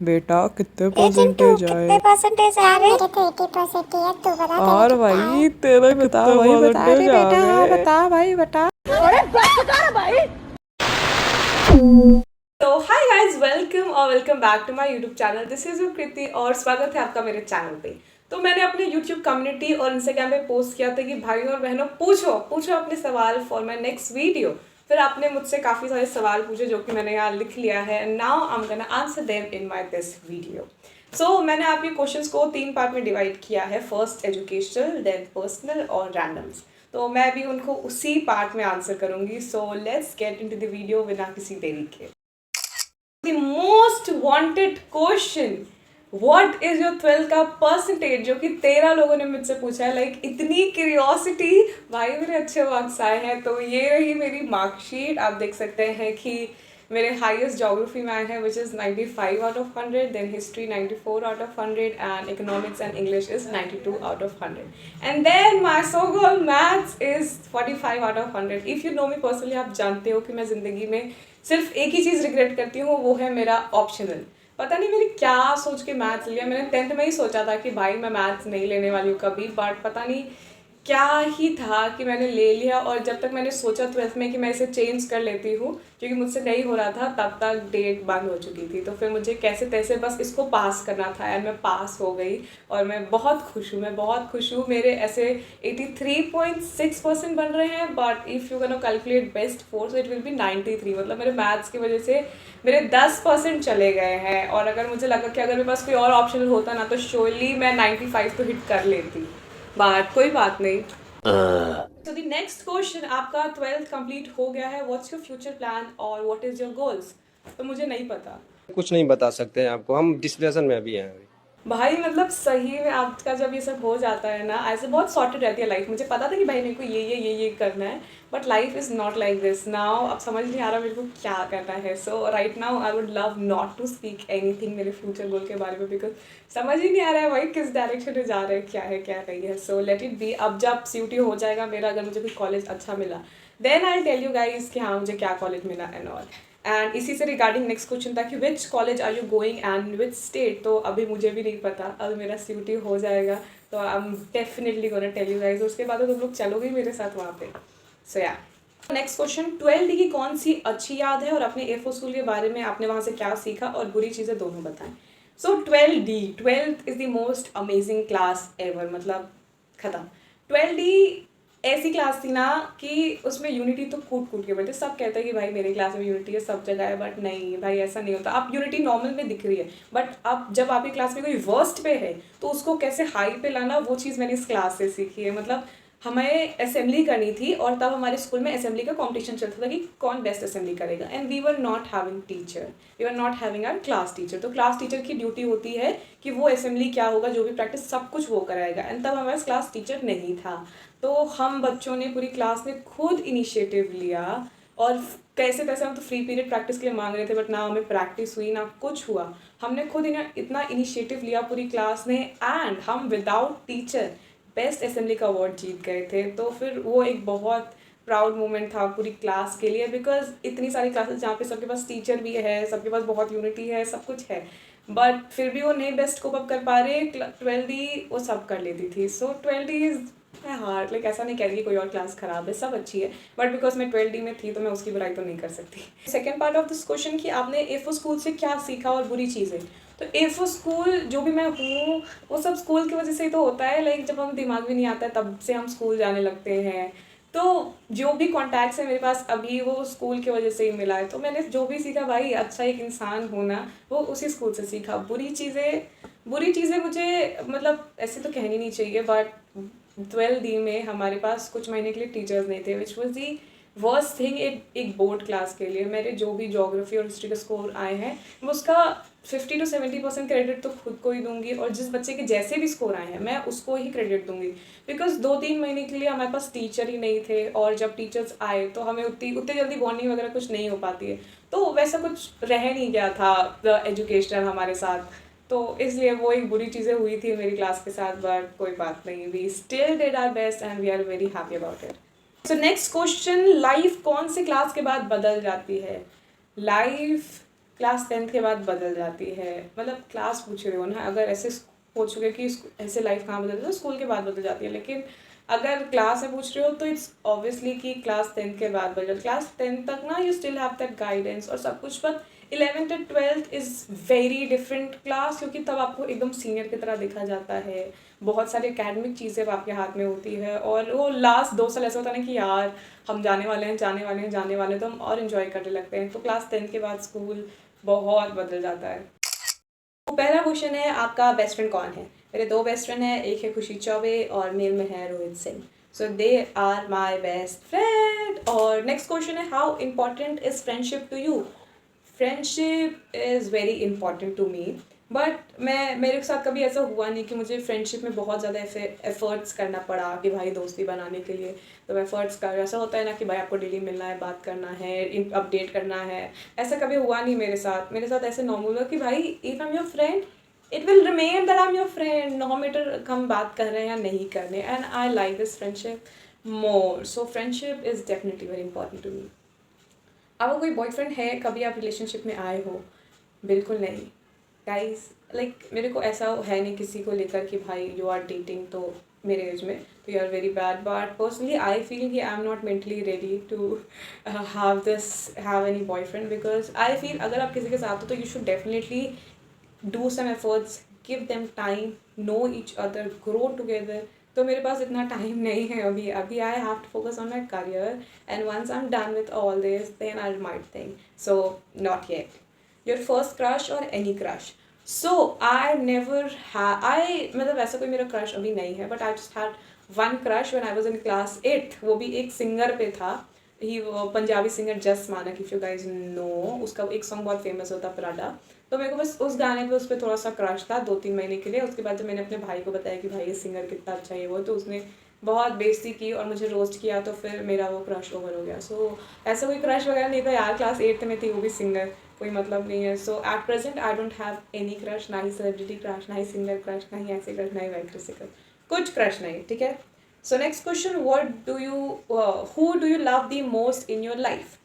बेटा कितने ए चिंटू परसेंटेज कितने आए? परसेंटेज आ रहे? मेरे तो 80% ही है। तू बता तेरे और कितना है? भाई तेरा बता कितने भाई बता रे परसेंटेज आ बेटा, हाँ गए? बता भाई बता। तो हाय गाइस, वेलकम और welcome back to my YouTube channel. This is Kriti और स्वागत है आपका मेरे चैनल पे। तो मैंने अपने यूट्यूब कम्युनिटी और इंस्टाग्राम पे पोस्ट किया था कि भाइयों और बहनों पूछो पूछो अपने सवाल फॉर माय नेक्स्ट वीडियो। फिर आपने मुझसे काफ़ी सारे सवाल पूछे जो कि मैंने यहाँ लिख लिया है। Now I am gonna answer them in my this video. So मैंने आपके क्वेश्चंस को 3 पार्ट में डिवाइड किया है। फर्स्ट एजुकेशनल, देन पर्सनल और रैंडम्स। तो मैं भी उनको उसी पार्ट में आंसर करूंगी। So let's get into the video बिना किसी देरी के। The most wanted question, what is your 12th का परसेंटेज, जो कि 13 लोगों ने मुझसे पूछा है। लाइक इतनी क्यूरियोसिटी, भाई मेरे अच्छे मार्क्स आए हैं। तो ये रही मेरी मार्कशीट। आप देख सकते हैं कि मेरे हाईएस्ट ज्योग्राफी में आए हैं which is 95 out of 100, then history 94 out of 100 and economics and English is 92 out of 100 and then my so called maths is 45 out of 100। If you know me personally, आप जानते हो कि मैं ज़िंदगी में सिर्फ एक ही चीज़ रिग्रेट करती हूँ, वो है मेरा ऑप्शनल। पता नहीं मैंने क्या सोच के मैथ्स लिया। मैंने 10th में ही सोचा था कि भाई मैं मैथ्स नहीं लेने वाली हूँ कभी, बट पता नहीं क्या ही था कि मैंने ले लिया। और जब तक मैंने सोचा 12th में कि मैं इसे चेंज कर लेती हूँ क्योंकि मुझसे नहीं हो रहा था, तब तक डेट बंद हो चुकी थी। तो फिर मुझे कैसे तैसे बस इसको पास करना था एंड मैं पास हो गई और मैं बहुत खुश हूँ। मैं बहुत खुश हूँ। मेरे ऐसे 83.6% बन रहे हैं, but if you can calculate best 4 so it will B 93। मतलब मेरे मैथ्स की वजह से मेरे 10% चले गए हैं। और अगर मुझे लगा कि अगर मेरे पास कोई और ऑप्शन होता ना तो श्योरली मैं 95 तो हिट कर लेती, बट कोई बात नहीं। तो द नेक्स्ट क्वेश्चन, आपका 12th कंप्लीट हो गया है। व्हाट्स योर फ्यूचर प्लान और व्हाट इज योर गोल्स? तो मुझे नहीं पता कुछ नहीं बता सकते हैं आपको, हम डिस्कशन में अभी हैं। भाई। मतलब सही में आपका जब ये सब हो जाता है ना, ऐसे बहुत सॉर्टेड रहती है लाइफ। मुझे पता था कि भाई मेरे को ये करना है, but life is not like this now. अब समझ नहीं आ रहा मेरे को क्या करना है। So right now I would love not to speak anything मेरे फ्यूचर गोल के बारे में, बिकॉज समझ ही नहीं आ रहा है भाई किस डायरेक्शन में जा रहे हैं, क्या है क्या नहीं है। So let it be. अब जब CUT हो जाएगा मेरा, अगर मुझे कोई कॉलेज अच्छा मिला, then I tell you guys कि हाँ मुझे क्या कॉलेज मिला एंड ऑल। एंड इसी से रिगार्डिंग नेक्स्ट क्वेश्चन था कि which college are you going and which state. तो अभी मुझे भी नहीं पता। अभी मेरा CUT हो जाएगा तो I am definitely gonna tell you guys. उसके बाद तो तुम लोग चलोगे मेरे साथ वहाँ पे। सो या नेक्स्ट क्वेश्चन, 12th की कौन सी अच्छी याद है और अपने एफओ स्कूल के बारे में आपने वहाँ से क्या सीखा और बुरी चीज़ें दोनों बताएं। सो 12th is the most amazing class ever. मतलब ख़त्म। 12th ऐसी क्लास थी ना कि उसमें यूनिटी तो कूट कूट के बैठे। सब कहते हैं कि भाई मेरी क्लास में यूनिटी है, सब जगह है, बट नहीं भाई ऐसा नहीं होता। अब यूनिटी नॉर्मल में दिख रही है, बट अब जब आपकी क्लास में कोई वर्स्ट पे है तो उसको कैसे हाई पे लाना, वो चीज़ मैंने इस क्लास से सीखी है। मतलब हमें असेंबली करनी थी और तब हमारे स्कूल में असेंबली का कंपटीशन चलता था कि कौन बेस्ट असेंबली करेगा। And we were not having teacher, we were not having our class teacher. तो क्लास टीचर की ड्यूटी होती है कि वो असेंबली क्या होगा, जो भी प्रैक्टिस सब कुछ वो कराएगा। एंड तब हमारे क्लास टीचर नहीं था। तो हम बच्चों ने, पूरी क्लास ने खुद इनिशिएटिव लिया और कैसे तैसे हम तो फ्री पीरियड प्रैक्टिस के लिए मांग रहे थे, बट ना हमें प्रैक्टिस हुई ना कुछ हुआ। हमने खुद इतना इनिशिएटिव लिया पूरी क्लास ने, एंड हम विदाउट टीचर बेस्ट असेंबली का अवार्ड जीत गए थे। तो फिर वो एक बहुत प्राउड मोमेंट था पूरी क्लास के लिए, बिकॉज इतनी सारी क्लासेस जहाँ पे सबके पास टीचर भी है, सबके पास बहुत यूनिटी है, सब कुछ है, बट फिर भी वो नहीं बेस्ट कोप अप कर पा रहे। 12th वो सब कर लेती थी। सो 12th इज हार्ड। लाइक ऐसा नहीं कह रही कि कोई और क्लास खराब है, सब अच्छी है, बट बिकॉज मैं 12th में थी तो मैं उसकी बुराई तो नहीं कर सकती। Second part of this question कि आपने एफओ स्कूल से क्या सीखा और बुरी चीज़ें। तो एफओ स्कूल जो भी मैं हूँ वो सब स्कूल की वजह से ही तो होता है। लाइक जब हम दिमाग भी नहीं आता है तब से हम स्कूल जाने लगते हैं। तो जो भी कॉन्टैक्ट्स है मेरे पास अभी वो स्कूल की वजह से ही मिला है। तो मैंने जो भी सीखा भाई, अच्छा एक इंसान होना, वो उसी स्कूल से सीखा। बुरी चीज़ें मुझे मतलब ऐसे तो कहनी नहीं चाहिए, बट 12th में हमारे पास कुछ महीने के लिए टीचर्स नहीं थे, which was the worst thing. एक बोर्ड क्लास के लिए मेरे जो भी ज्योग्राफी और हिस्ट्री के स्कोर आए हैं, वो उसका 50 to 70% क्रेडिट तो खुद को ही दूंगी, और जिस बच्चे के जैसे भी स्कोर आए हैं मैं उसको ही क्रेडिट दूंगी। बिकॉज 2-3 महीने के लिए हमारे पास टीचर ही नहीं थे, और जब टीचर्स आए तो हमें उतनी जल्दी बॉन्डिंग वगैरह कुछ नहीं हो पाती है। तो वैसा कुछ रह नहीं गया था द एजुकेशनल हमारे साथ। तो इसलिए वो एक बुरी चीज़ें हुई थी मेरी क्लास के साथ, बट कोई बात नहीं, we still did our best and we are very happy about it. So next question, life कौन से क्लास के बाद बदल जाती है? लाइफ क्लास 10th के बाद बदल जाती है। मतलब क्लास पूछ रहे हो ना, अगर ऐसे पूछोगे कि ऐसे लाइफ कहाँ बदलती है तो स्कूल के बाद बदल जाती है, लेकिन अगर क्लास में पूछ रहे हो तो इट्स ऑब्वियसली कि क्लास 10th के बाद बदल। क्लास 10th तक ना you still have that guidance और सब कुछ, but 11th and 12th is very different class, क्योंकि तब आपको एकदम सीनियर की तरह देखा जाता है। बहुत सारी एकेडमिक चीज़ें अब आपके हाथ में होती है, और वो लास्ट 2 साल ऐसा होता है ना कि यार हम जाने वाले हैं जाने वाले हैं जाने वाले हैं, तो हम और इन्जॉय करने लगते हैं। तो क्लास 10th के बाद स्कूल बहुत बदल जाता है। तो पहला क्वेश्चन है, आपका बेस्ट फ्रेंड कौन है? मेरे 2 बेस्ट फ्रेंड हैं, एक है खुशी चौबे और मेल में है Rohit Singh. So they are my best friend. और नेक्स्ट क्वेश्चन है, how important is friendship to you? Friendship is very important to me, but मेरे साथ कभी ऐसा हुआ नहीं कि मुझे फ्रेंडशिप में बहुत ज़्यादा एफर्ट्स करना पड़ा कि भाई दोस्ती बनाने के लिए तो एफर्ट्स कर। ऐसा होता है ना कि भाई आपको डेली मिलना है, बात करना है, अपडेट करना है, ऐसा कभी हुआ नहीं मेरे साथ। मेरे साथ ऐसे नॉर्मल हुआ कि भाई if I am your friend it will remain that I am your friend, no matter हम बात कर रहे हैं या नहीं कर रहे हैं, and I like this friendship more. So friendship is definitely very important to me. आपका कोई बॉयफ्रेंड है? कभी आप रिलेशनशिप में आए हो? बिल्कुल नहीं गाइस, लाइक मेरे को ऐसा है नहीं किसी को लेकर कि भाई यू आर डेटिंग तो मेरे एज में तो you are very bad, but personally I feel कि I am not mentally ready to have any boyfriend, because I feel अगर आप किसी के साथ हो तो you should definitely do some efforts, give them time, know each other, grow together. तो मेरे पास इतना टाइम नहीं है अभी I have to focus on my career, and once I am done with all this then I might think, so not yet. Your first crush और any crush? So I never मतलब ऐसा कोई मेरा crush अभी नहीं है, but I just had one crush when I was in class 8। वो भी एक सिंगर पे था, he Punjabi singer Jass Manak, if you guys know, उसका एक सॉन्ग बहुत फेमस होता पराडा। तो मेरे को बस उस गाने पे उस पर थोड़ा सा क्रश था 2-3 महीने के लिए। उसके बाद जब मैंने अपने भाई को बताया कि भाई ये सिंगर कितना अच्छा है वो, तो उसने बहुत बेइज्जती की और मुझे रोस्ट किया, तो फिर मेरा वो क्रश ओवर हो गया। सो ऐसा कोई क्रश वगैरह नहीं था यार, क्लास 8 में थी, वो भी सिंगर, कोई मतलब नहीं है। So at present I don't have any crush, ना ही सेलिब्रिटी क्रश, ना ही सिंगर क्रश, ना ही ऐसे क्रश, ना ही वैसे क्रश, कुछ क्रश नहीं, ठीक है। सो next question, who do you love the most in your life?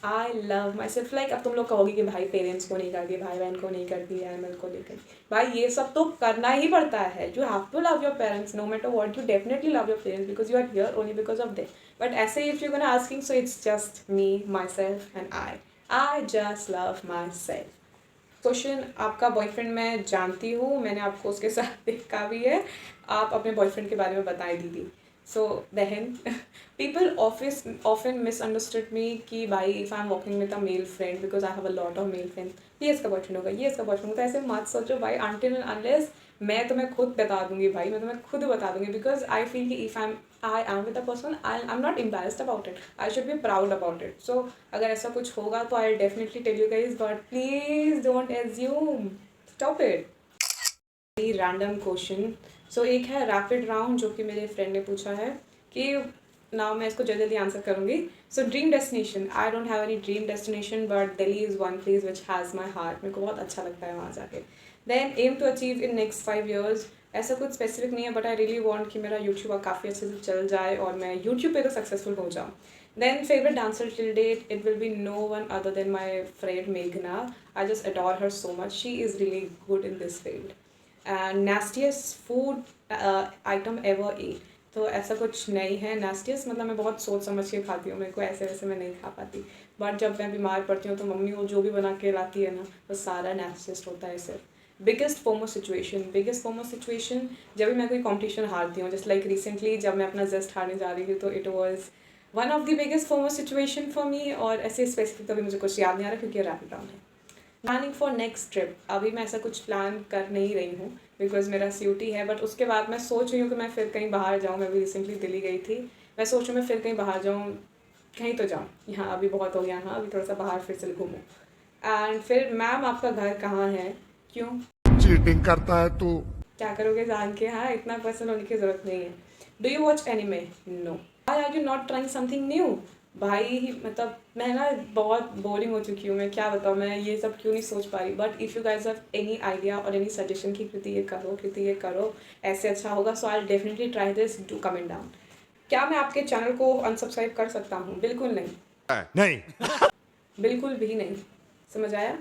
I love my self. Like अब तुम लोग कहोगे कि भाई पेरेंट्स को नहीं करती, भाई बहन को नहीं करती, एनिमल को नहीं करती, भाई ये सब तो करना ही पड़ता है। You have to love your parents no matter what, you definitely love your parents because you are here only because of them. But ऐसे if you gonna asking, so it's just me, myself and I just love myself. Question, आपका boyfriend मैं जानती हूँ, मैंने आपको उसके साथ देखा भी है, आप अपने बॉयफ्रेंड के बारे में बताएं दीदी। सो बहन, पीपल ऑफन मिसअंडरस्टूड मी कि भाई if I am walking with a male friend because I have a lot of male friends, ये इसका बॉयफ्रेंड होगा, ये इसका बॉयफ्रेंड होगा। ऐसे मत सोचो भाई, अनटिल एंड अनलेस मैं तुम्हें खुद बता दूंगी भाई, मैं तुम्हें खुद बता दूंगी, बिकॉज आई फील कि if I am with a person I am not embarrassed about it, I should be proud about it. So अगर ऐसा कुछ होगा तो I definitely tell you guys, but please don't assume, stop it. Random question, so एक है rapid round जो कि मेरे फ्रेंड ने पूछा है कि नाउ मैं इसको जल्दी जल्दी आंसर करूँगी। So dream destination, I don't have any dream destination, but Delhi is one place which has my heart, मेरे को बहुत अच्छा लगता है वहाँ जाके। Then am to achieve in next 5 years, ऐसा कुछ स्पेसिफिक नहीं है, बट आई रियली वॉन्ट कि मेरा यूट्यूब काफ़ी अच्छे से चल जाए और मैं यूट्यूब पे तो सक्सेसफुल हो जाऊँ। Then favourite dancer till date, it will be no one other than my friend मेघना, I just adore her so much, she is really good in this field. And nastiest food item ever eat, तो ऐसा कुछ नहीं है नास्टियस्ट, मतलब मैं बहुत सोच समझ के खाती हूँ, मेरे को ऐसे वैसे मैं नहीं खा पाती, बट जब मैं बीमार पड़ती हूँ तो मम्मी वो जो भी बना के लाती है ना वो सारा नास्टियस्ट होता है सिर्फ। बिगेस्ट फोमो सिचुएशन, जब भी मैं कोई कॉम्पिटिशन हारती हूँ, जस्ट लाइक रिसेंटली जब मैं अपना जेस्ट हारने जा रही थी, तो it was one of the biggest FOMO situation for me. और ऐसे स्पेसिफिक तभी मुझे कुछ याद नहीं आ रहा क्योंकि रैपिड राउंड है। प्लानिंग फॉर नेक्स्ट ट्रिप, अभी मैं ऐसा कुछ प्लान कर नहीं रही हूँ बिकॉज मेरा CUT है, बट उसके बाद मैं सोच रही हूँ कि मैं फिर कहीं बाहर जाऊँ। मैं भी रिसेंटली दिल्ली गई थी, मैं सोच रही हूँ मैं फिर कहीं बाहर जाऊँ, कहीं तो जाऊँ, यहाँ अभी बहुत हो गया, हाँ अभी थोड़ा सा बाहर फिर से घूमूँ। एंड फिर मैम आपका घर कहाँ है? क्यों चीटिंग करता है तू? क्या करोगे जान के? हाँ इतना पर्सनल होने की ज़रूरत नहीं है। Do you watch anime? No. Why are you not trying something new? भाई मतलब मैं ना बहुत बोरिंग हो चुकी हूँ, मैं क्या बताऊँ, मैं ये सब क्यों नहीं सोच पा रही। But if you guys have any idea और एनी सजेशन कि कृति ये करो ऐसे अच्छा होगा, so I definitely try this, do comment down. क्या मैं आपके चैनल को अनसब्सक्राइब कर सकता हूँ? बिल्कुल नहीं। नहीं बिल्कुल भी नहीं। समझ आया?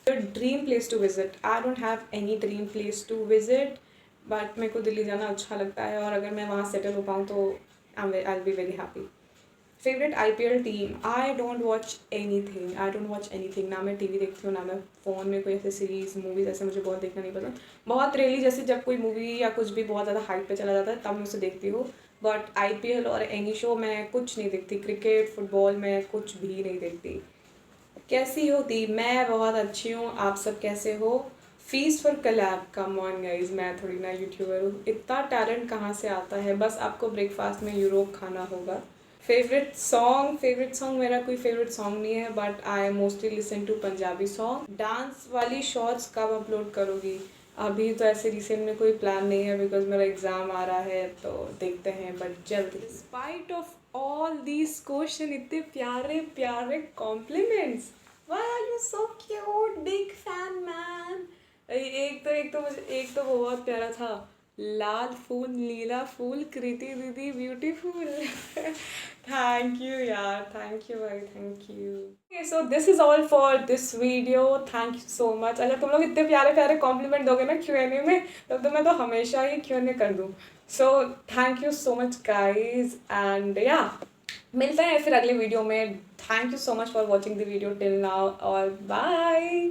Your dream place to visit. I don't have any dream place to visit, but मेरे को दिल्ली जाना अच्छा लगता है और अगर मैं वहाँ सेटल हो पाऊँ तो I'll be very happy. Favorite IPL team. I don't watch anything. I don't watch anything. ना मैं टीवी देखती हूँ ना मैं फ़ोन में कोई ऐसे सीरीज़ मूवीज़ ऐसे मुझे बहुत देखना नहीं पसंद। बहुत रेयरली जैसे जब कोई मूवी या कुछ भी बहुत ज़्यादा हाइप पे चला जाता है तब मैं उसे देखती हूँ, बट IPL और एनी शो मैं कुछ नहीं देखती। क्रिकेट फुटबॉल मैं कुछ भी नहीं देखती। कैसी हो दी? मैं बहुत अच्छी हूँ। आप सब कैसे हो? Fees for collab, come on guys, मैं थोड़ी ना यूट्यूबर हूँ। इतना टैलेंट कहाँ से आता है? बस आपको ब्रेकफास्ट में यूरोप खाना होगा। फेवरेट सॉन्ग मेरा कोई फेवरेट सॉन्ग नहीं है, but I mostly listen to Punjabi song. Dance वाली शॉर्ट्स कब अपलोड करोगी? अभी तो ऐसे रिसेंट में कोई प्लान नहीं है बिकॉज मेरा एग्ज़ाम आ रहा है, तो देखते हैं, बट जल्द। Despite of all these question, इतने प्यारे प्यारे compliments. Why are you so cute? Big fan man. एक तो बहुत प्यारा था। लाल फूल नीला फूल कृति दीदी ब्यूटीफुल। थैंक यू यार, थैंक यू भाई, thank you. Okay, so this is all for this video. Thank you so much. अगर तुम लोग इतने प्यारे प्यारे कॉम्प्लीमेंट दोगे ना Q&A में, तब तो मैं तो हमेशा ही Q&A कर दूँ। So thank you so much guys, and या मिलते हैं फिर अगले वीडियो में। Thank you so much for watching the video till now और बाय।